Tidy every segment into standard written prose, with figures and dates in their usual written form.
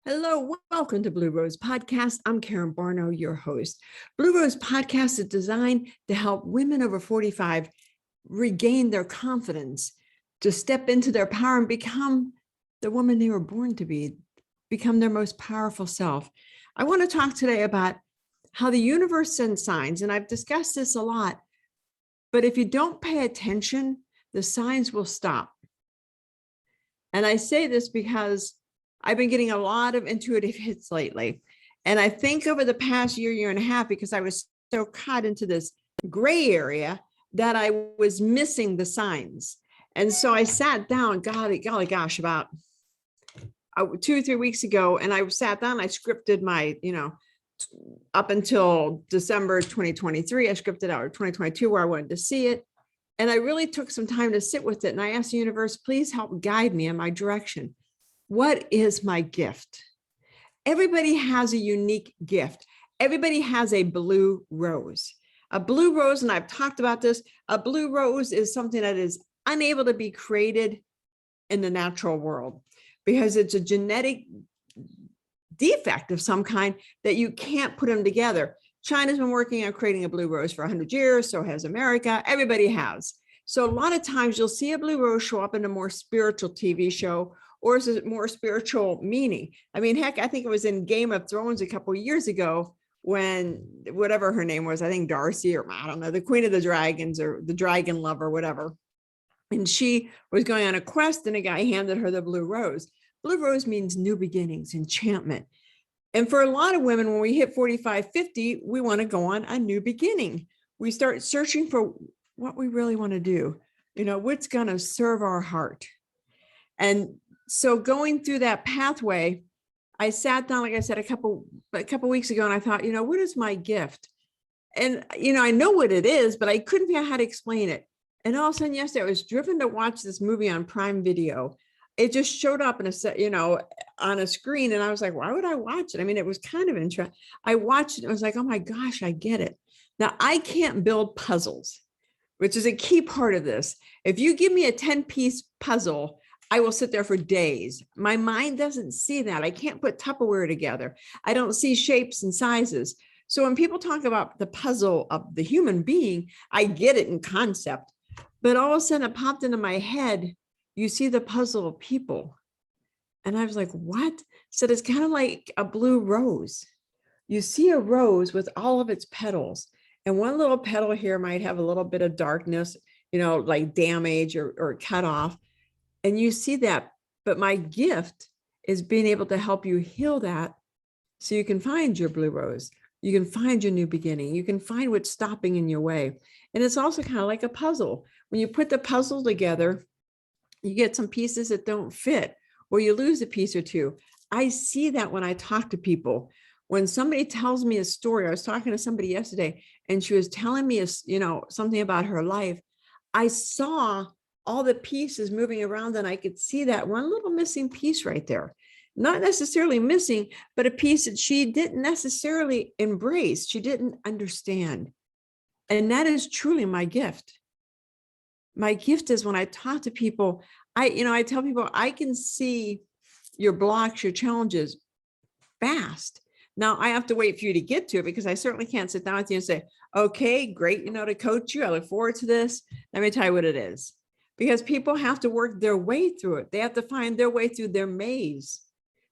Hello, welcome to Blue Rose Podcast. I'm Karen Barno, your host. Blue Rose Podcast is designed to help women over 45 regain their confidence, to step into their power and become the woman they were born to be, become their most powerful self. I want to talk today about how the universe sends signs, and I've discussed this a lot, but if you don't pay attention, the signs will stop. And I say this because I've been getting a lot of intuitive hits lately. And I think over the past year and a half, because I was so caught into this gray area that I was missing the signs. And so I sat down, golly gosh, about 2 or 3 weeks ago, and I sat down, I scripted my, up until December 2023, I scripted out 2022 where I wanted to see it. And I really took some time to sit with it. And I asked the universe, please help guide me in my direction. What is my gift? Everybody has a unique gift. Everybody has a blue rose. A blue rose, and I've talked about this, a blue rose is something that is unable to be created in the natural world because it's a genetic defect of some kind that you can't put them together. China's been working on creating a blue rose for 100 years, so has America. Everybody has. So a lot of times you'll see a blue rose show up in a more spiritual TV show, or is it more spiritual meaning? I mean, heck, I think it was in Game of Thrones a couple of years ago when whatever her name was, I think Darcy, or I don't know, the Queen of the Dragons or the Dragon Lover, whatever. And she was going on a quest and a guy handed her the blue rose. Blue rose means new beginnings, enchantment. And for a lot of women, when we hit 45, 50, we want to go on a new beginning. We start searching for what we really want to do, what's going to serve our heart. And so going through that pathway, I sat down, like I said, a couple weeks ago, and I thought, what is my gift? And, I know what it is, but I couldn't figure out how to explain it. And all of a sudden, yesterday, I was driven to watch this movie on Prime Video. It just showed up in on a screen. And I was like, why would I watch it? I mean, it was kind of interesting. I watched it. I was like, oh my gosh, I get it. Now, I can't build puzzles, which is a key part of this. If you give me a 10-piece puzzle, I will sit there for days. My mind doesn't see that. I can't put Tupperware together. I don't see shapes and sizes. So when people talk about the puzzle of the human being, I get it in concept, but all of a sudden it popped into my head. You see the puzzle of people. And I was like, what? So it's kind of like a blue rose. You see a rose with all of its petals, and one little petal here might have a little bit of darkness, like damage or cut off. And you see that, but my gift is being able to help you heal that so you can find your blue rose. You can find your new beginning. You can find what's stopping in your way. And it's also kind of like a puzzle. When you put the puzzle together, you get some pieces that don't fit, or you lose a piece or two. I see that when I talk to people. When somebody tells me a story, I was talking to somebody yesterday, and she was telling me, something about her life. I saw all the pieces moving around, and I could see that one little missing piece right there. Not necessarily missing, but a piece that she didn't necessarily embrace. She didn't understand. And that is truly my gift. My gift is when I talk to people, I tell people I can see your blocks, your challenges fast. Now I have to wait for you to get to it, because I certainly can't sit down with you and say, okay, great, to coach you. I look forward to this. Let me tell you what it is. Because people have to work their way through it. They have to find their way through their maze,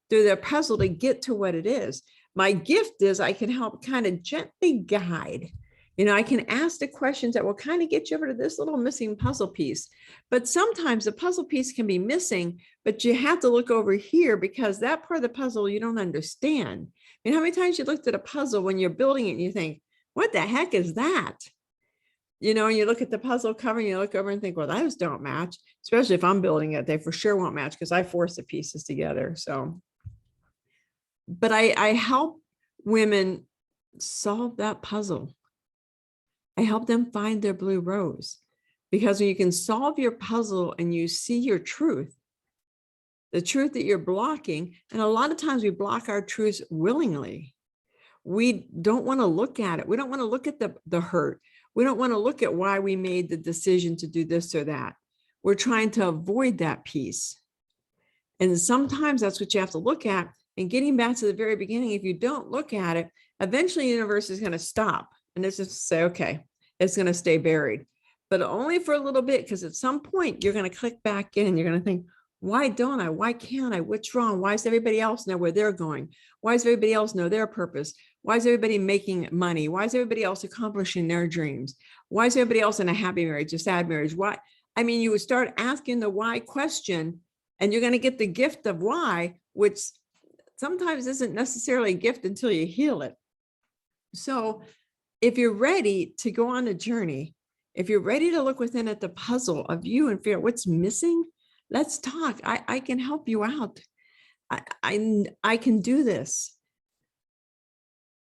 through their puzzle to get to what it is. My gift is I can help kind of gently guide. I can ask the questions that will kind of get you over to this little missing puzzle piece. But sometimes the puzzle piece can be missing, but you have to look over here because that part of the puzzle you don't understand. I mean, how many times you looked at a puzzle when you're building it and you think, what the heck is that? And you look at the puzzle cover and you look over and think, well, those don't match, especially if I'm building it, they for sure won't match because I force the pieces together. So, but I help women solve that puzzle. I help them find their blue rose, because when you can solve your puzzle and you see your truth, the truth that you're blocking, and a lot of times we block our truths willingly. We don't want to look at it. We don't want to look at the hurt. We don't want to look at why we made the decision to do this or that. We're trying to avoid that piece. And sometimes that's what you have to look at. And getting back to the very beginning, if you don't look at it, eventually the universe is going to stop and it's just say, okay, it's going to stay buried, but only for a little bit, because at some point you're going to click back in and you're going to think, why don't I? Why can't I? What's wrong? Why does everybody else know where they're going? Why does everybody else know their purpose? Why is everybody making money? Why is everybody else accomplishing their dreams? Why is everybody else in a happy marriage, a sad marriage? Why? I mean, you would start asking the why question and you're going to get the gift of why, which sometimes isn't necessarily a gift until you heal it. So if you're ready to go on a journey, if you're ready to look within at the puzzle of you and figure out what's missing, let's talk. I can help you out. I can do this.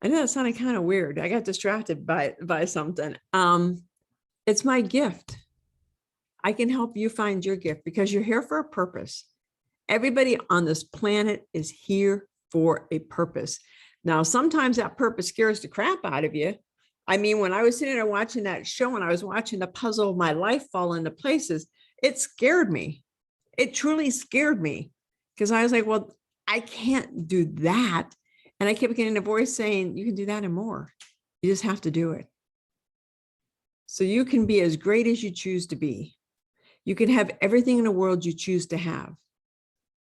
I know that sounded kind of weird. I got distracted by something. It's my gift. I can help you find your gift because you're here for a purpose. Everybody on this planet is here for a purpose. Now, sometimes that purpose scares the crap out of you. I mean, when I was sitting there watching that show and I was watching the puzzle of my life fall into places, it scared me. It truly scared me because I was like, well, I can't do that. And I kept getting a voice saying, you can do that and more. You just have to do it. So you can be as great as you choose to be. You can have everything in the world you choose to have.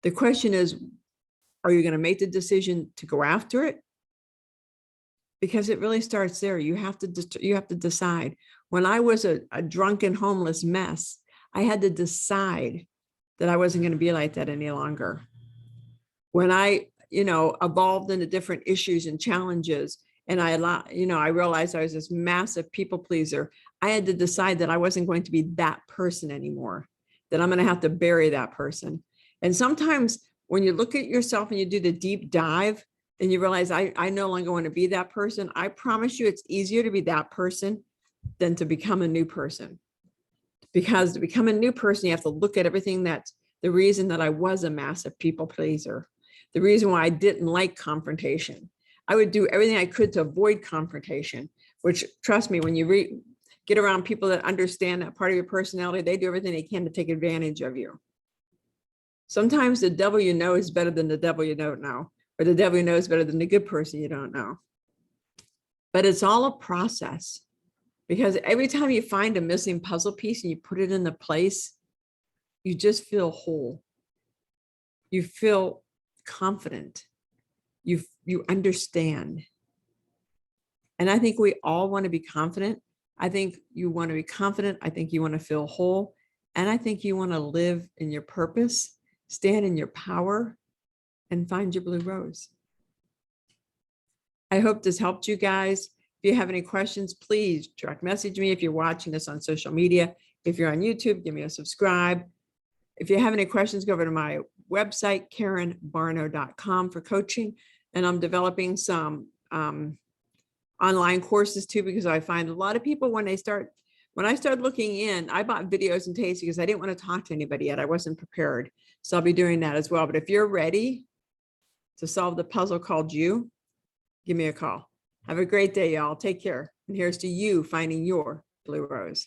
The question is, are you going to make the decision to go after it? Because it really starts there. You have to decide. When I was a drunken, homeless mess, I had to decide that I wasn't going to be like that any longer. When I, evolved into different issues and challenges, and I realized I was this massive people pleaser, I had to decide that I wasn't going to be that person anymore, that I'm going to have to bury that person. And sometimes when you look at yourself and you do the deep dive and you realize I no longer want to be that person, I promise you it's easier to be that person than to become a new person. Because to become a new person, you have to look at everything that's the reason that I was a massive people pleaser, the reason why I didn't like confrontation. I would do everything I could to avoid confrontation, which, trust me, when you get around people that understand that part of your personality, they do everything they can to take advantage of you. Sometimes the devil you know is better than the devil you don't know, or the devil you know is better than the good person you don't know. But it's all a process, because every time you find a missing puzzle piece and you put it into place, you just feel whole. You feel confident. You understand. And I think we all want to be confident. I think you want to be confident. I think you want to feel whole. And I think you want to live in your purpose, stand in your power, and find your blue rose. I hope this helped you guys. If you have any questions, please direct message me. If you're watching this on social media, if you're on YouTube, give me a subscribe. If you have any questions, go over to my website, KarenBarno.com, for coaching. And I'm developing some online courses too, because I find a lot of people when I start looking in, I bought videos and tapes because I didn't want to talk to anybody yet. I wasn't prepared. So I'll be doing that as well. But if you're ready to solve the puzzle called you, give me a call. Have a great day, y'all. Take care. And here's to you finding your blue rose.